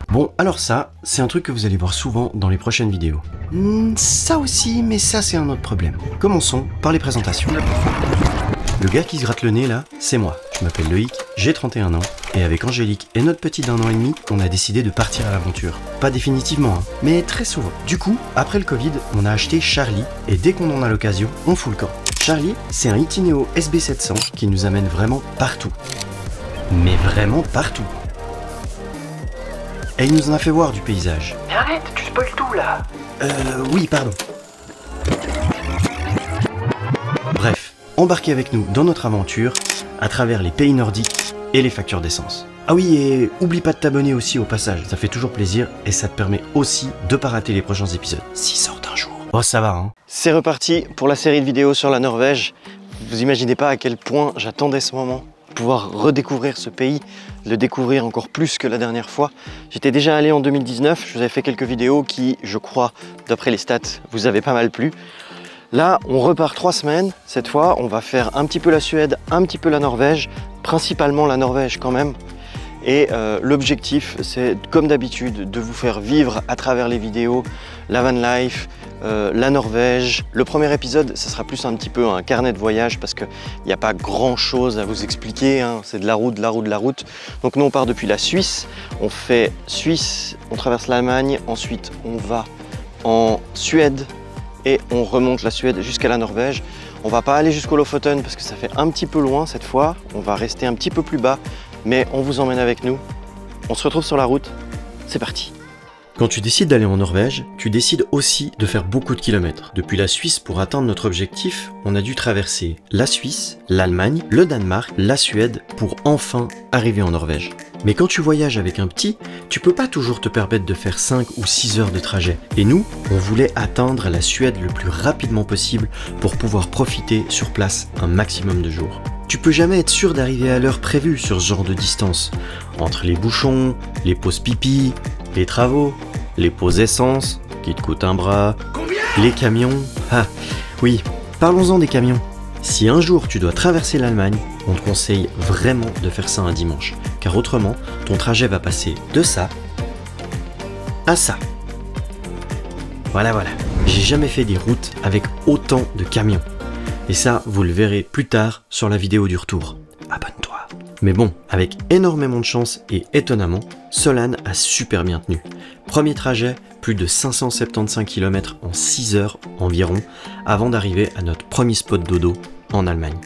Bon, alors ça, c'est un truc que vous allez voir souvent dans les prochaines vidéos. Ça aussi, mais ça c'est un autre problème. Commençons par les présentations. Le gars qui se gratte le nez là, c'est moi. Je m'appelle Loïc, j'ai 31 ans, et avec Angélique et notre petit d'1 an et demi, on a décidé de partir à l'aventure. Pas définitivement, hein, mais très souvent. Du coup, après le Covid, on a acheté Charlie, et dès qu'on en a l'occasion, on fout le camp. Charlie, c'est un Itineo SB700 qui nous amène vraiment partout. Mais vraiment partout. Et il nous en a fait voir du paysage. Mais arrête, tu spoil tout là. Oui, pardon. Bref, embarquez avec nous dans notre aventure à travers les pays nordiques et les factures d'essence. Ah oui, et oublie pas de t'abonner aussi au passage, ça fait toujours plaisir et ça te permet aussi de pas rater les prochains épisodes, s'ils sortent un jour. Oh, ça va, hein. C'est reparti pour la série de vidéos sur la Norvège. Vous imaginez pas à quel point j'attendais ce moment. Pouvoir redécouvrir ce pays, le découvrir encore plus que la dernière fois. J'étais déjà allé en 2019, je vous avais fait quelques vidéos qui, je crois, d'après les stats, vous avez pas mal plu. Là, on repart 3 semaines. Cette fois, on va faire un petit peu la Suède, un petit peu la Norvège, principalement la Norvège quand même. Et l'objectif, c'est comme d'habitude, de vous faire vivre à travers les vidéos la van life, la Norvège. Le premier épisode, ça sera plus un petit peu un carnet de voyage parce qu'il n'y a pas grand chose à vous expliquer, hein. C'est de la route, de la route, de la route. Donc nous, on part depuis la Suisse, on fait Suisse, on traverse l'Allemagne, ensuite on va en Suède et on remonte la Suède jusqu'à la Norvège. On va pas aller jusqu'au Lofoten parce que ça fait un petit peu loin cette fois, on va rester un petit peu plus bas, mais on vous emmène avec nous. On se retrouve sur la route, c'est parti. Quand tu décides d'aller en Norvège, tu décides aussi de faire beaucoup de kilomètres. Depuis la Suisse, pour atteindre notre objectif, on a dû traverser la Suisse, l'Allemagne, le Danemark, la Suède pour enfin arriver en Norvège. Mais quand tu voyages avec un petit, tu peux pas toujours te permettre de faire 5 ou 6 heures de trajet. Et nous, on voulait atteindre la Suède le plus rapidement possible pour pouvoir profiter sur place un maximum de jours. Tu peux jamais être sûr d'arriver à l'heure prévue sur ce genre de distance. Entre les bouchons, les pauses pipi, les travaux, les pauses essence, qui te coûtent un bras, les camions... Ah, oui, parlons-en des camions. Si un jour tu dois traverser l'Allemagne, on te conseille vraiment de faire ça un dimanche, car autrement, ton trajet va passer de ça à ça. Voilà. J'ai jamais fait des routes avec autant de camions. Et ça, vous le verrez plus tard sur la vidéo du retour. Abonne-toi. Mais bon, avec énormément de chance et étonnamment, Solan a super bien tenu. Premier trajet, plus de 575 km en 6 heures environ, avant d'arriver à notre premier spot dodo en Allemagne.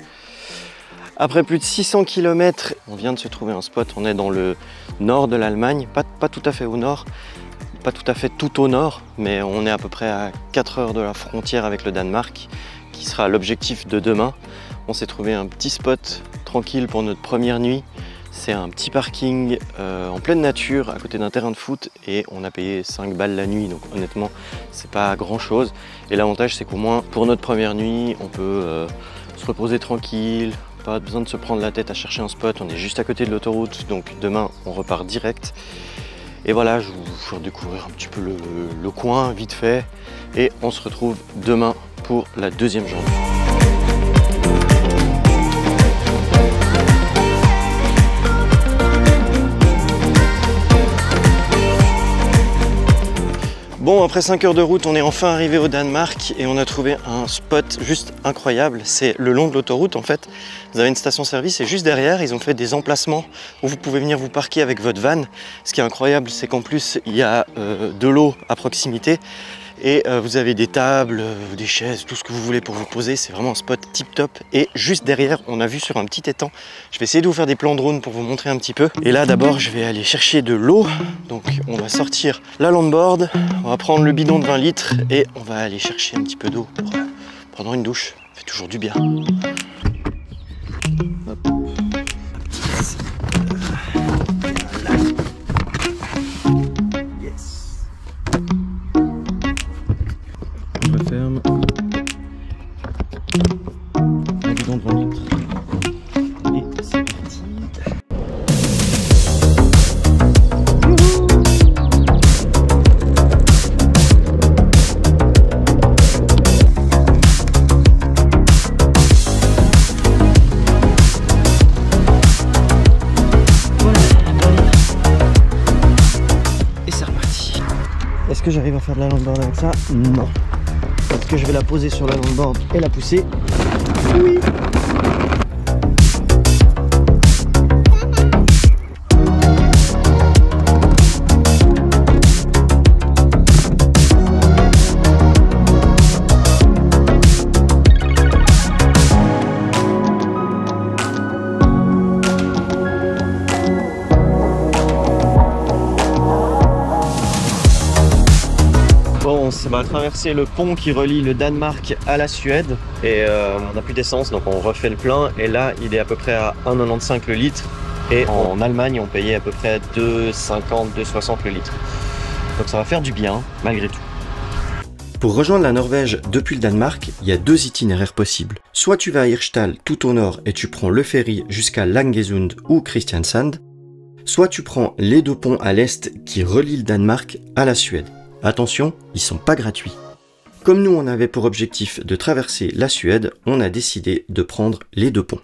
Après plus de 600 km, on vient de se trouver un spot, on est dans le nord de l'Allemagne, pas tout à fait au nord, pas tout à fait tout au nord, mais on est à peu près à 4 heures de la frontière avec le Danemark, qui sera l'objectif de demain. On s'est trouvé un petit spot tranquille pour notre première nuit. C'est un petit parking en pleine nature à côté d'un terrain de foot et on a payé 5 balles la nuit, donc honnêtement c'est pas grand chose. Et l'avantage c'est qu'au moins pour notre première nuit on peut se reposer tranquille, pas besoin de se prendre la tête à chercher un spot, on est juste à côté de l'autoroute, donc demain on repart direct. Et voilà, je vais vous faire découvrir un petit peu le coin vite fait et on se retrouve demain pour la deuxième journée. Bon, après 5 heures de route, on est enfin arrivé au Danemark et on a trouvé un spot juste incroyable. C'est le long de l'autoroute en fait. Vous avez une station-service et juste derrière, ils ont fait des emplacements où vous pouvez venir vous parquer avec votre van. Ce qui est incroyable, c'est qu'en plus, il y a de l'eau à proximité. Et vous avez des tables, des chaises, tout ce que vous voulez pour vous poser. C'est vraiment un spot tip top. Et juste derrière, on a vu sur un petit étang. Je vais essayer de vous faire des plans drone pour vous montrer un petit peu. Et là, d'abord, je vais aller chercher de l'eau. Donc, on va sortir la longboard. On va prendre le bidon de 20 litres et on va aller chercher un petit peu d'eau pour prendre une douche. Ça fait toujours du bien. Hop. Referme. Un bidon de 20 litres. Et c'est parti. que j'arrive à faire de la longboard avec ça? Non. Est-ce que je vais la poser sur la longboard et la pousser? Oui. Bon, on va traverser le pont qui relie le Danemark à la Suède et on n'a plus d'essence, donc on refait le plein et là il est à peu près à 1,95 le litre et en Allemagne on payait à peu près 2,50, 2,60 le litre. Donc ça va faire du bien malgré tout. Pour rejoindre la Norvège depuis le Danemark, il y a deux itinéraires possibles. Soit tu vas à Hirtshals tout au nord et tu prends le ferry jusqu'à Langesund ou Kristiansand, soit tu prends les deux ponts à l'est qui relient le Danemark à la Suède. Attention, ils sont pas gratuits. Comme nous on avait pour objectif de traverser la Suède, on a décidé de prendre les deux ponts.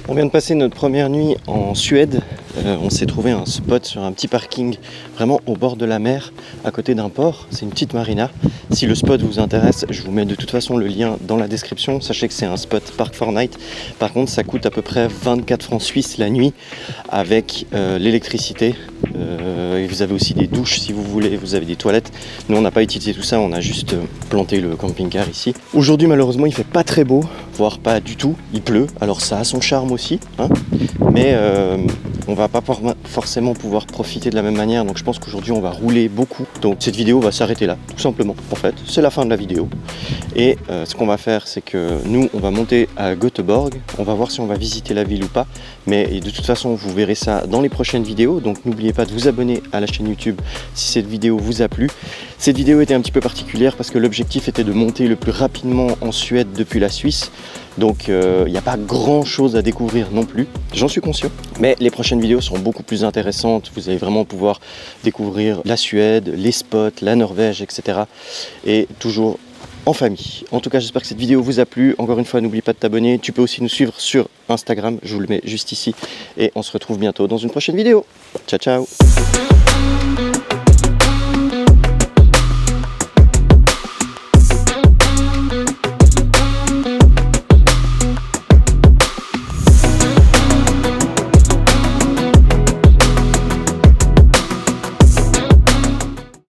On vient de passer notre première nuit en Suède. On s'est trouvé un spot sur un petit parking vraiment au bord de la mer, à côté d'un port. C'est une petite marina. Si le spot vous intéresse, je vous mets de toute façon le lien dans la description. Sachez que c'est un spot Park4Night. Par contre, ça coûte à peu près 24 francs suisses la nuit avec l'électricité. Et vous avez aussi des douches si vous voulez, vous avez des toilettes. Nous, on n'a pas utilisé tout ça, on a juste planté le camping-car ici. Aujourd'hui, malheureusement, il fait pas très beau, voire pas du tout. Il pleut, alors ça a son charme aussi, hein, mais on va pas forcément pouvoir profiter de la même manière. Donc je pense qu'aujourd'hui, on va rouler beaucoup. Donc cette vidéo va s'arrêter là, tout simplement. En fait, c'est la fin de la vidéo. Et ce qu'on va faire, c'est que nous, on va monter à Göteborg. On va voir si on va visiter la ville ou pas. Mais de toute façon, vous verrez ça dans les prochaines vidéos. Donc n'oubliez pas de vous abonner à la chaîne YouTube si cette vidéo vous a plu. Cette vidéo était un petit peu particulière parce que l'objectif était de monter le plus rapidement en Suède depuis la Suisse. Donc il n'y a pas grand chose à découvrir non plus, j'en suis conscient. Mais les prochaines vidéos seront beaucoup plus intéressantes. Vous allez vraiment pouvoir découvrir la Suède, les spots, la Norvège, etc. Et toujours en famille. En tout cas, j'espère que cette vidéo vous a plu. Encore une fois, n'oublie pas de t'abonner. Tu peux aussi nous suivre sur Instagram, je vous le mets juste ici. Et on se retrouve bientôt dans une prochaine vidéo. Ciao, ciao!